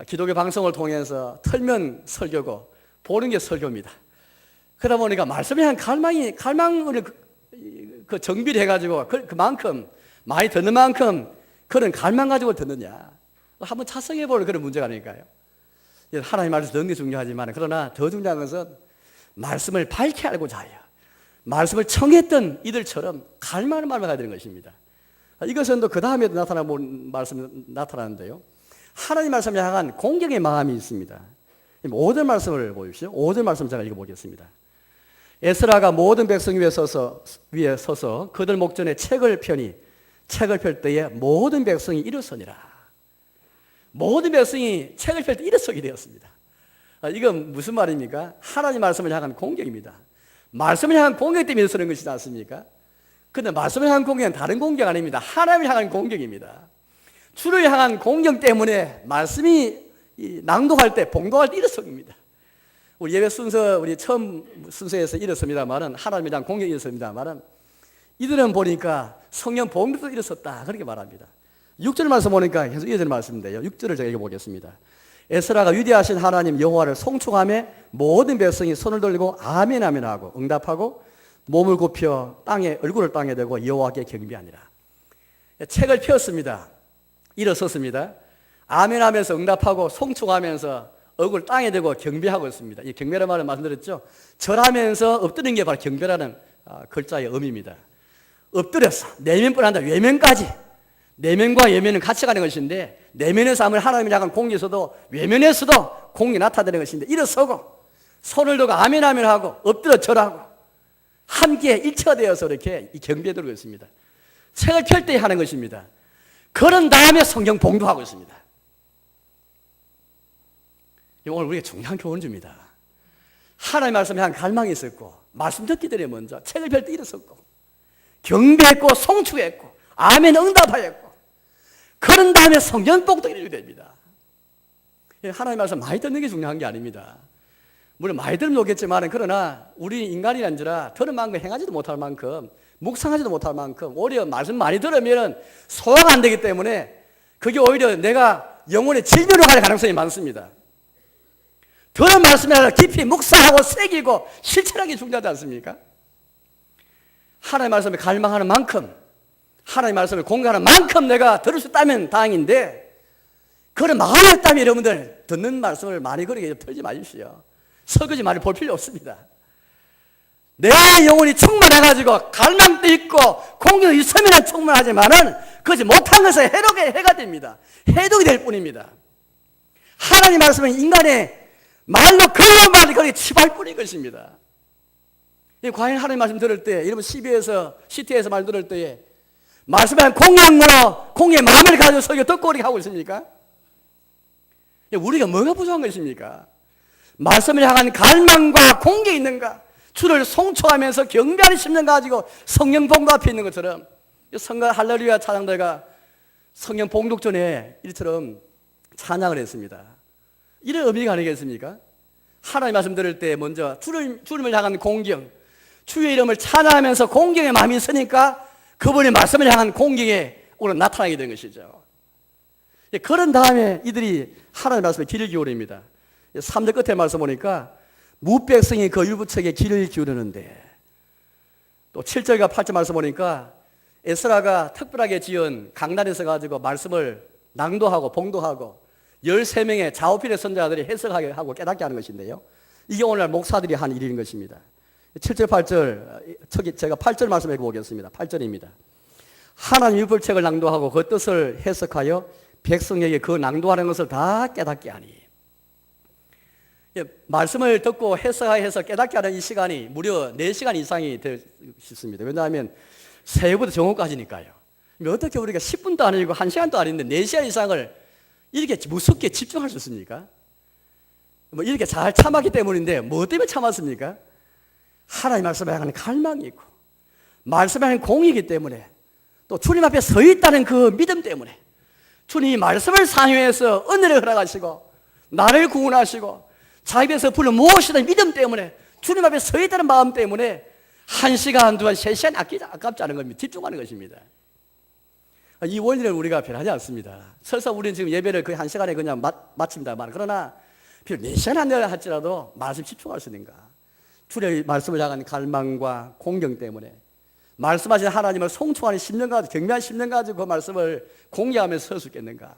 기독교 방송을 통해서 틀면 설교고 보는 게 설교입니다. 그러다 보니까 말씀에 대한 갈망을 그 정비를 해가지고 그만큼 많이 듣는 만큼 그런 갈망 가지고 듣느냐 한번 차성해 볼 그런 문제가 아닐까요? 하나님 말씀 듣는 게 중요하지만 그러나 더 중요한 것은 말씀을 밝게 알고자 하여 말씀을 청했던 이들처럼 갈망을 가야 되는 것입니다. 이것은 또 그 다음에 나타나는 말씀이 나타나는데요. 하나님 말씀에 향한 공경의 마음이 있습니다. 5절 말씀을 보십시오. 5절 말씀 제가 읽어보겠습니다. 에스라가 모든 백성 위에 서서 그들 목전에 책을 펼 때에 모든 백성이 일어서니라. 모든 백성이 책을 펼 때 일어서게 되었습니다. 이건 무슨 말입니까? 하나님 말씀을 향한 공경입니다. 말씀을 향한 공경 때문에 일어서는 것이지 않습니까? 그런데 말씀을 향한 공경은 다른 공경 아닙니다. 하나님을 향한 공경입니다. 주를 향한 공경 때문에 말씀이 낭독할 때, 봉독할 때 일어섭니다. 우리 예배 순서, 우리 처음 순서에서 일었습니다만은, 하나님에 대한 공경이 일었습니다만은, 이들은 보니까 성령 봉독도 일었었다. 그렇게 말합니다. 6절 말씀 보니까 계속 이어지는 말씀인데요. 6절을 제가 읽어보겠습니다. 에스라가 위대하신 하나님 여호와를 송축하며 모든 백성이 손을 돌리고 아멘 아멘 하고 응답하고 몸을 굽혀 얼굴을 땅에 대고 여호와께 경배하니라. 책을 폈습니다. 일어섰습니다. 아멘 하면서 응답하고 송축하면서 얼굴 땅에 대고 경배하고 있습니다. 이 경배라는 말을 말씀드렸죠. 절하면서 엎드리는 게 바로 경배라는 글자의 의미입니다. 엎드려서 내면뿐 아니라 외면까지, 내면과 외면은 같이 가는 것인데 내면에서 하면 하나님을 향한 공의에서도 외면에서도 공이 나타나는 것인데 일어서고 손을 들고 아멘 아멘 하고 엎드려 절하고 함께 일체가 되어서 이렇게 경배에 들고 있습니다. 책을 펼 때 하는 것입니다. 그런 다음에 성경 봉독하고 있습니다. 오늘 우리에게 중요한 교훈을 줍니다. 하나님 말씀에 한 갈망이 있었고 말씀 듣기 전에 먼저 책을 펼 때 일어섰고 경배했고 송축했고 아멘 응답하였고 그런 다음에 성경 봉독을 이루게 됩니다. 하나님 말씀 많이 듣는 게 중요한 게 아닙니다. 물론 많이 들으면 좋겠지만 그러나 우리 인간이란지라 들은 만큼 행하지도 못할 만큼 묵상하지도 못할 만큼 오히려 말씀 많이 들으면 소화가 안 되기 때문에 그게 오히려 내가 영혼의 질병으로 갈 가능성이 많습니다. 들은 말씀에 깊이 묵상하고 새기고 실천하기 중요하지 않습니까? 하나님 말씀에 갈망하는 만큼 하나님 말씀을 공부하는 만큼 내가 들을 수 있다면 다행인데 그런 마음이 없다면 여러분들 듣는 말씀을 많이 그렇게 털지 마십시오. 설거지 많이 볼 필요 없습니다. 내 영혼이 충만해가지고 갈망도 있고 공경이 있으면 충만하지만은 그렇지 못한 것은 해가 됩니다. 해독이 될 뿐입니다. 하나님 말씀은 인간의 말로 그런 말이 거기 치부할 뿐인 것입니다. 과연 하나님 말씀 들을 때 여러분 CT에서 말 들을 때에 말씀에 공경으로 공의 마음을 가지고 설교 듣고 이렇게 하고 있습니까? 우리가 뭐가 부족한 것입니까? 말씀을 향한 갈망과 공경이 있는가? 주를 송축하면서 경배하는 심령 가지고 성령 봉독 앞에 있는 것처럼 성가 할렐루야 찬양대가 성령 봉독 전에 이처럼 찬양을 했습니다. 이런 의미가 아니겠습니까? 하나님 말씀 들을 때 먼저 주님을 향한 공경, 주의 이름을 찬양하면서 공경의 마음이 있으니까 그분의 말씀을 향한 공경에 오늘 나타나게 된 것이죠. 그런 다음에 이들이 하나님 말씀에 귀를 기울입니다. 3절 끝에 말씀 보니까 무백성이 그 율법책에 귀를 기울이는데 또 7절과 8절 말씀 보니까 에스라가 특별하게 지은 강단에서 가지고 말씀을 낭독하고 봉독하고 13명의 자오필의 선자들이 해석하게 하고 깨닫게 하는 것인데요. 이게 오늘 목사들이 한 일인 것입니다. 7절 8절 제가 8절 말씀 읽어보겠습니다. 8절입니다. 하나님 율법책을 낭독하고 그 뜻을 해석하여 백성에게 그 낭독하는 것을 다 깨닫게 하니 말씀을 듣고 해석해서 깨닫게 하는 이 시간이 무려 4시간 이상이 될 수 있습니다. 왜냐하면 새해부터 정오까지니까요. 어떻게 우리가 10분도 아니고 1시간도 아닌데 4시간 이상을 이렇게 무섭게 집중할 수 있습니까? 이렇게 잘 참았기 때문인데 뭐 때문에 참았습니까? 하나님 말씀에 향한 갈망이 있고 말씀에 향한 공이기 때문에 또 주님 앞에 서 있다는 그 믿음 때문에 주님이 말씀을 사용해서 은혜를 허락하시고 나를 구원하시고 자기에서 불러 모으시는 믿음 때문에 주님 앞에 서 있다는 마음 때문에 1시간, 2시간, 3시간 아깝지 않은 겁니다. 집중하는 것입니다. 이 원리를 우리가 변하지 않습니다. 설사 우리는 지금 예배를 거의 1시간에 그냥 마칩니다만, 그러나 비록 4시간 한다 할지라도 말씀 집중할 수 있는가? 주의 말씀을 향한 갈망과 공경 때문에 말씀하신 하나님을 송축하는 10년 가지고, 경배한 10년 가지고 그 말씀을 공개하면서 설 수 있겠는가?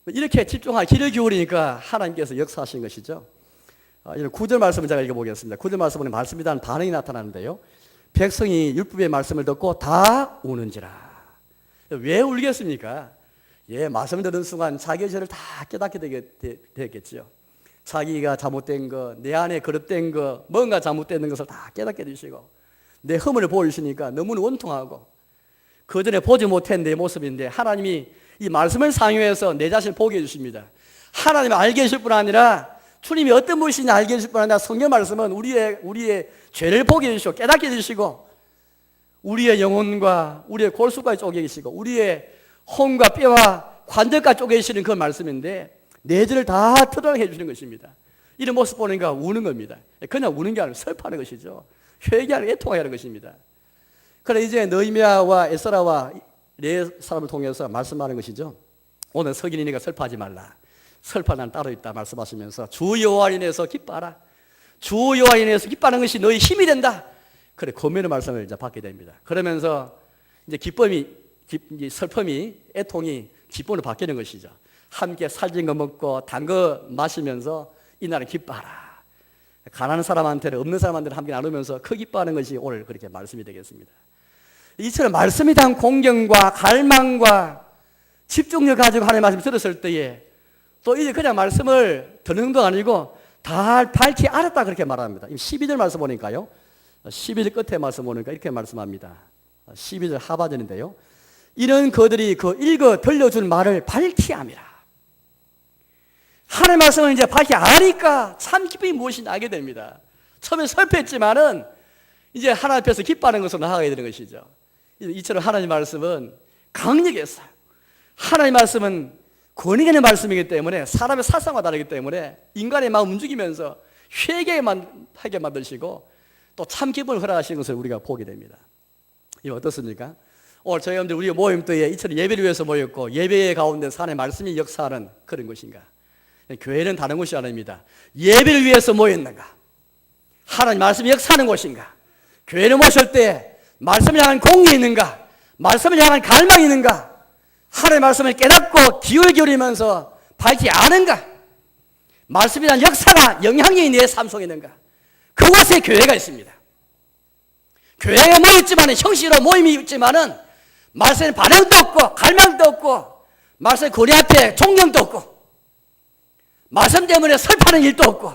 이렇게 집중할 길을 기울이니까 하나님께서 역사하신 것이죠. 이런 9절 말씀을 제가 읽어보겠습니다. 9절 말씀은 말씀에 대한 반응이 나타나는데요. 백성이 율법의 말씀을 듣고 다 우는지라. 왜 울겠습니까? 말씀 듣는 순간 자기의 죄를 다 깨닫게 되겠지요. 자기가 잘못된 것, 내 안에 거듭된 것, 뭔가 잘못된 것을 다 깨닫게 되시고, 내 허물을 보여주시니까 너무나 원통하고, 그 전에 보지 못한 내 모습인데 하나님이 이 말씀을 상유해서 내 자신을 보게 해주십니다. 하나님을 알게 해줄 뿐 아니라 주님이 어떤 분이신지 알게 해줄 뿐 아니라 성경 말씀은 우리의 죄를 보게 해주시고 깨닫게 해주시고, 우리의 영혼과 우리의 골수까지 쪼개시고 우리의 혼과 뼈와 관절까지 쪼개시는 그 말씀인데 내 죄를 다 드러나게 해주시는 것입니다. 이런 모습 보니까 우는 겁니다. 그냥 우는 게 아니라 슬퍼하는 것이죠. 회개하는, 애통하게 하는 것입니다. 그래 이제 느헤미야와 에스라와 네 사람을 통해서 말씀하는 것이죠. 오늘 석인이니까 슬퍼하지 말라. 슬퍼할 난 따로 있다 말씀하시면서 주 여호와로 인해서 기뻐하라. 주 여호와로 인해서 기뻐하는 것이 너희 힘이 된다. 그래 권면의 말씀을 이제 받게 됩니다. 그러면서 이제 슬픔이, 애통이 기쁨으로 바뀌는 것이죠. 함께 살진 거 먹고 단 거 마시면서 이날은 기뻐하라. 가난한 사람한테는 없는 사람한테는 함께 나누면서 그 기뻐하는 것이 오늘 그렇게 말씀이 되겠습니다. 이처럼 말씀에 대한 공경과 갈망과 집중력 가지고 하나님의 말씀 들었을 때에 또 이제 그냥 말씀을 듣는 정도가 아니고 다 밝히 알았다 그렇게 말합니다. 12절 말씀 보니까요. 12절 끝에 말씀 보니까 이렇게 말씀합니다. 12절 하반절인데요. 이런 그들이 그 읽어 들려준 말을 밝히 함이라. 하나님의 말씀을 이제 밝히 아니까 참 기쁨이 무엇인지 알게 됩니다. 처음에 슬퍼했지만은 이제 하나님 앞에서 기뻐하는 것으로 나아가게 되는 것이죠. 이처럼 하나님의 말씀은 강력히 했어요. 하나님의 말씀은 권위가 있는 말씀이기 때문에 사람의 사상과 다르기 때문에 인간의 마음 움직이면서 회개하게 만드시고 또 참 기쁨을 허락하시는 것을 우리가 보게 됩니다. 이거 어떻습니까? 오늘 저희 여러분들 우리 모임 때에 이처럼 예배를 위해서 모였고 예배 가운데 하나님의 말씀이 역사하는 그런 것인가? 교회는 다른 것이 아닙니다. 예배를 위해서 모였는가? 하나님 말씀이 역사하는 곳인가? 교회를 모실 때 말씀을 향한 공이 있는가? 말씀을 향한 갈망이 있는가? 하나님의 말씀을 깨닫고 귀를 기울이면서 밝히 아는가? 말씀에 대한 역사가 영향력이 내 삶 속에 있는가? 그곳에 교회가 있습니다. 교회가 모였지만 형식으로 모임이 있지만은 말씀에 반응도 없고 갈망도 없고 말씀의 권위 앞에 존경도 없고 말씀 때문에 슬퍼하는 일도 없고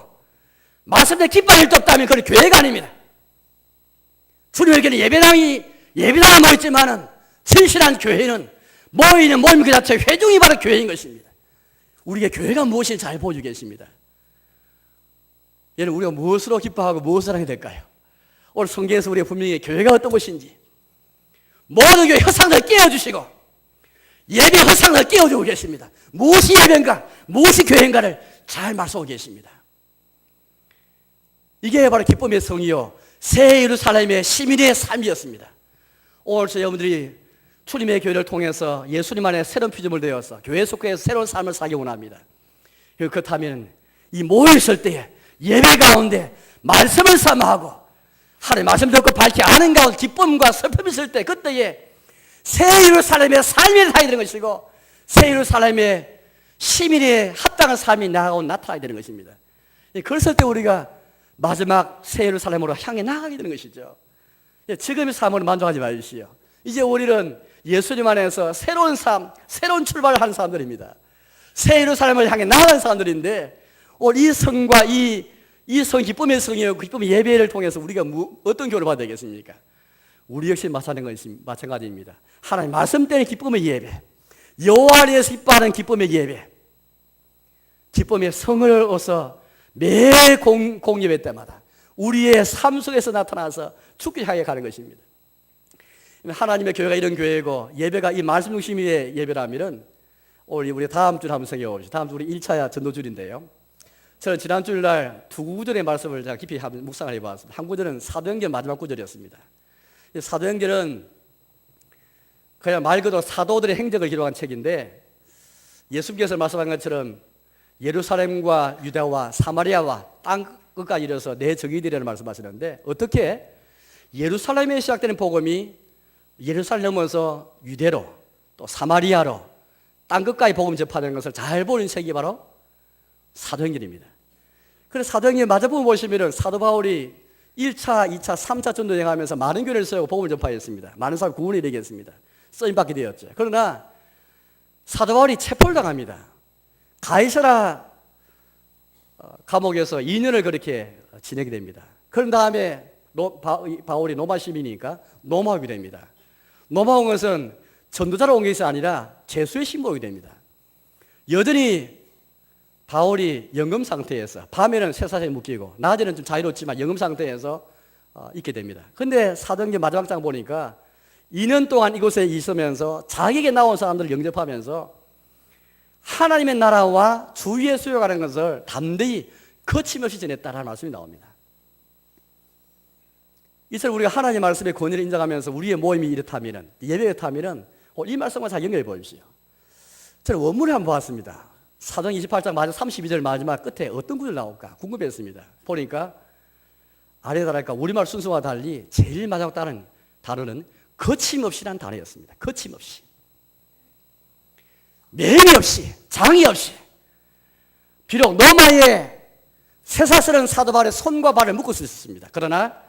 말씀 때문에 기뻐하는 일도 없다면 그건 교회가 아닙니다. 주님에게는 예배당에 모였지만은 진실한 교회는 모이는 모임 그 자체 회중이 바로 교회인 것입니다. 우리의 교회가 무엇인지 잘 보여주고 계십니다. 얘는 우리가 무엇으로 기뻐하고 무엇을 하게 될까요? 오늘 성경에서 우리가 분명히 교회가 어떤 곳인지 모든 교회 협상을 깨워주시고 예배 협상을 깨워주고 계십니다. 무엇이 예배인가 무엇이 교회인가를 잘 말씀하고 계십니다. 이게 바로 기쁨의 성이요 새 예루살렘의 시민의 삶이었습니다. 오늘 저희 여러분들이 주님의 교회를 통해서 예수님 안에 새로운 피조물 되어서 교회 속에서 새로운 삶을 살기 원합니다. 그렇다면 이 모여있을 때에 예배 가운데 말씀을 삼아하고 하나님 말씀 듣고 밝히 아는 가운데 기쁨과 슬픔이 있을 때 그때에 새 예루살렘의 삶이 살게 되는 것이고 새 예루살렘의 시민의 합당한 삶이 나타나게 되는 것입니다. 그랬을 때 우리가 마지막 새 예루살렘으로 향해 나가게 되는 것이죠. 지금의 삶으로 만족하지 마십시오. 이제 우리는 예수님 안에서 새로운 삶, 새로운 출발을 하는 사람들입니다. 새 예루살렘을 향해 나가는 사람들인데 오늘 이 성과 이 성, 기쁨의 성이요 기쁨의 예배를 통해서 우리가 어떤 교훈을 받아야 되겠습니까? 우리 역시 마찬가지입니다. 하나님 말씀 때문에 기쁨의 예배, 여호와를 위해서 기뻐하는 기쁨의 예배, 기쁨의 성을 얻어서 매일 공예배 때마다 우리의 삶 속에서 나타나서 죽기 향해 가는 것입니다. 하나님의 교회가 이런 교회고 예배가 이 말씀 중심의 예배라면 우리 다음 줄 한번 생각해보시죠. 다음 주 우리 1차 전도줄인데요. 저는 지난 주일날 두 구절의 말씀을 제가 깊이 묵상을 해보았습니다. 한 구절은 사도행전 마지막 구절이었습니다. 사도행전은 그냥 말 그대로 사도들의 행적을 기록한 책인데 예수님께서 말씀한 것처럼 예루살렘과 유대와 사마리아와 땅 끝까지 이르러서 내 정의들이라는 말씀하시는데 어떻게 예루살렘에 시작되는 복음이 예루살렘 넘어서 유대로 또 사마리아로 땅 끝까지 복음 접하는 것을 잘 보는 책이 바로 사도행전입니다. 그래서 사도행전 마저부분 보시면은 사도 바울이 1차, 2차, 3차 전도 여행하면서 많은 교회를 세우고 복음을 전파했습니다. 많은 사람 구원이 되게 했습니다. 쓰임받게 되었죠. 그러나 사도 바울이 체포를 당합니다. 가이사라 감옥에서 2년을 그렇게 지내게 됩니다. 그런 다음에 바울이 로마 시민이니까 로마오게 됩니다. 로마 온 것은 전도자로 온 것이 아니라 죄수의 신분이 됩니다. 여전히 바울이 연금 상태에서 밤에는 쇠사슬에 묶이고 낮에는 좀 자유롭지만 연금 상태에서 있게 됩니다. 그런데 사도행전 마지막 장 보니까 2년 동안 이곳에 있으면서 자기에게 나온 사람들을 영접하면서 하나님의 나라와 주위에 수요가는 것을 담대히 거침없이 전했다라는 말씀이 나옵니다. 이처럼 우리가 하나님의 말씀의 권위를 인정하면서 우리의 모임이 이렇다면, 예배가 이렇다면 이 말씀과 잘 연결해 보십시오. 저는 원문을 한번 보았습니다. 사도행 28장 마지막 32절 마지막 끝에 어떤 구절 나올까 궁금했습니다. 보니까 아래다랄까 우리말 순서와 달리 제일 마지막 단어는 거침없이라는 단어였습니다. 거침없이. 매미 없이, 장이 없이. 비록 로마의 쇠사슬은 사도 바울의 손과 발을 묶을 수 있었습니다. 그러나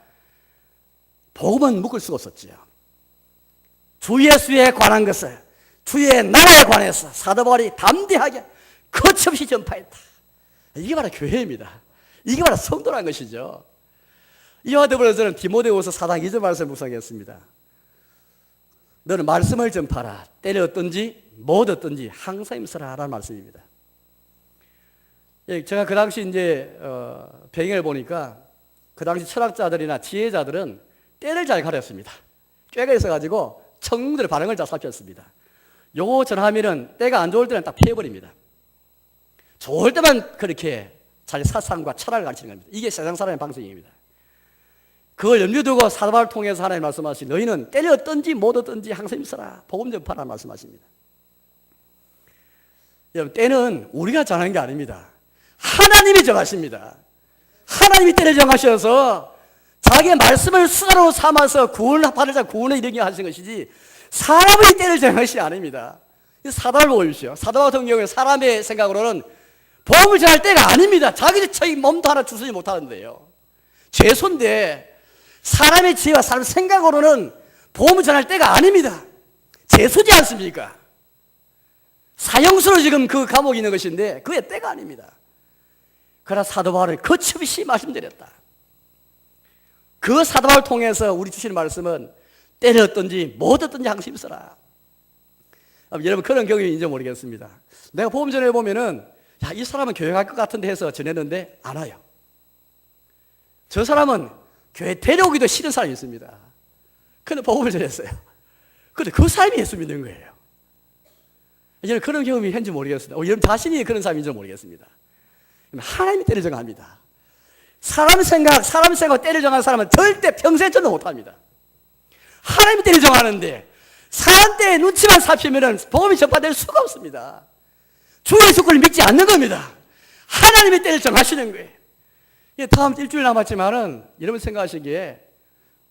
복음은 묶을 수가 없었지요. 주 예수에 관한 것을 주의 나라에 관해서 사도 바울이 담대하게 거침없이 전파했다. 이게 바로 교회입니다. 이게 바로 성도라는 것이죠. 이와 더불어 저는 디모데후서 4장 2절 말씀을 묵상했습니다. 너는 말씀을 전파라. 때를 얻든지 못 얻든지 항상 힘쓰라 라는 말씀입니다. 제가 그 당시 이제 배경을 보니까 그 당시 철학자들이나 지혜자들은 때를 잘 가렸습니다. 꾀가 있어가지고 청중들의 반응을 잘 살폈습니다. 요거 전하면은 때가 안 좋을 때는 딱 피해버립니다. 좋을 때만 그렇게 자기 사상과 철학을 가르치는 겁니다. 이게 세상 사람의 방식입니다. 그걸 염두에 두고 사도 바울을 통해서 하나님 말씀하신 너희는 때를 얻든지 못 얻든지 항상 힘써라. 복음 전파라 말씀하십니다. 여러분 때는 우리가 정하는 게 아닙니다. 하나님이 정하십니다. 하나님이 때를 정하셔서 자기의 말씀을 수단으로 삼아서 구원을 받으자 구원을 이르게 하신 것이지 사람의 때를 정한 것이 아닙니다. 사도를 보십시오. 사도 같은 경우에 사람의 생각으로는 복음을 전할 때가 아닙니다. 자기 몸도 하나 주스지 못하는데요. 죄손데 사람의 지혜와 사람의 생각으로는 복음을 전할 때가 아닙니다. 죄수지 않습니까? 사형수로 지금 그 감옥에 있는 것인데 그게 때가 아닙니다. 그러나 사도 바울은 거침없이 말씀드렸다. 그 사도 바울을 통해서 우리 주시는 말씀은 때를 얻든지 못 얻든지 항상 힘써라. 여러분 그런 경험이 있는지 모르겠습니다. 내가 복음 전해보면은 야, 이 사람은 교회 갈 것 같은데 해서 전했는데 안 와요. 저 사람은 교회 데려오기도 싫은 사람이 있습니다. 근데 복음을 전했어요. 근데 그 사람이 예수 믿는 거예요. 여러분 그런 경험이 있는지 모르겠습니다. 여러분 자신이 그런 사람인지 모르겠습니다. 하나님이 때를 정합니다. 사람 생각 때를 정하는 사람은 절대 평생 전도 못합니다. 하나님이 때를 정하는데 사람 때에 눈치만 살피면 복음이 전파될 수가 없습니다. 주 예수 그리스도를 믿지 않는 겁니다. 하나님의 때를 정하시는 거예요. 다음 일주일 남았지만은 여러분 생각하시기에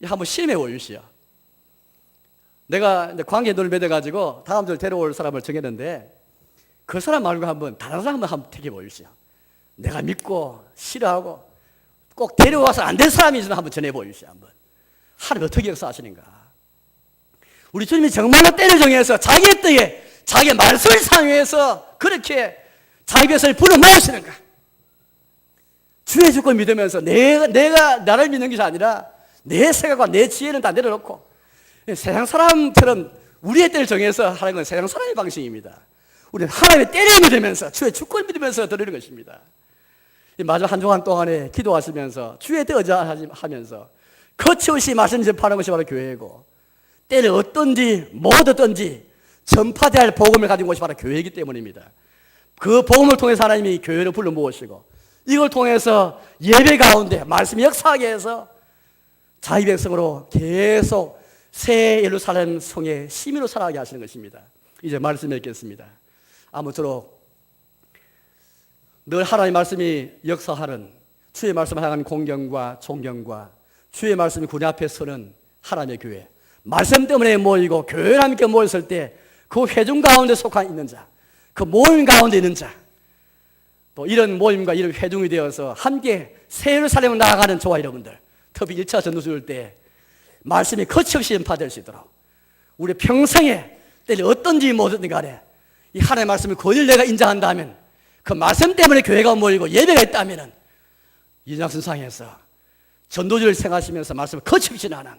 한번 시험해 보십시오. 내가 관계 눈을 맺어가지고 다음 주 데려올 사람을 정했는데 그 사람 말고 한번 다른 사람 한번 택해 보십시오. 내가 믿고 싫어하고 꼭 데려와서 안 된 사람이 있으면 한번 전해 보십시오. 한번 하나님 어떻게 역사하시는가. 우리 주님이 정말로 때를 정해서 자기의 때에 자기의 말씀을 사용해서 그렇게 자기 백성을 불러 모으시는가. 주의 주권 믿으면서 내가 나를 믿는 것이 아니라 내 생각과 내 지혜는 다 내려놓고 세상 사람처럼 우리의 때를 정해서 하는 건 세상 사람의 방식입니다. 우리는 하나님의 때를 믿으면서 주의 주권을 믿으면서 드리는 것입니다. 마지막 한 주간 동안에 기도하시면서 주의 때 의지하면서 거침없이 말씀 전파하는 것이 바로 교회이고 때를 얻든지 못 얻든지 전파돼야 할 복음을 가진 곳이 바로 교회이기 때문입니다. 그 복음을 통해서 하나님이 교회를 불러 모으시고 이걸 통해서 예배 가운데 말씀이 역사하게 해서 자기 백성으로 계속 새 예루살렘 성의 시민으로 살아가게 하시는 것입니다. 이제 말씀 읽겠습니다. 아무쪼록 늘 하나님의 말씀이 역사하는 주의 말씀을 향한 공경과 존경과 주의 말씀이 구내 앞에 서는 하나님의 교회, 말씀 때문에 모이고 교회와 함께 모였을 때 그 회중 가운데 속한 있는 자, 그 모임 가운데 있는 자, 또 이런 모임과 이런 회중이 되어서 함께 새 예루살렘을 나아가는 저와 여러분들, 특히 1차 전도주일 때 말씀이 거침없이 전파될 수 있도록 우리 평생에 때리 어떤지 뭐든 간에 이 하나님의 말씀을 권위를 내가 인정한다면 그 말씀 때문에 교회가 모이고 예배가 있다면 인양선상에서 전도주를 생각하시면서 말씀을 거침없이 나는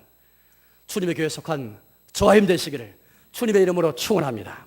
주님의 교회에 속한 저와 힘 되시기를 주님의 이름으로 축원합니다.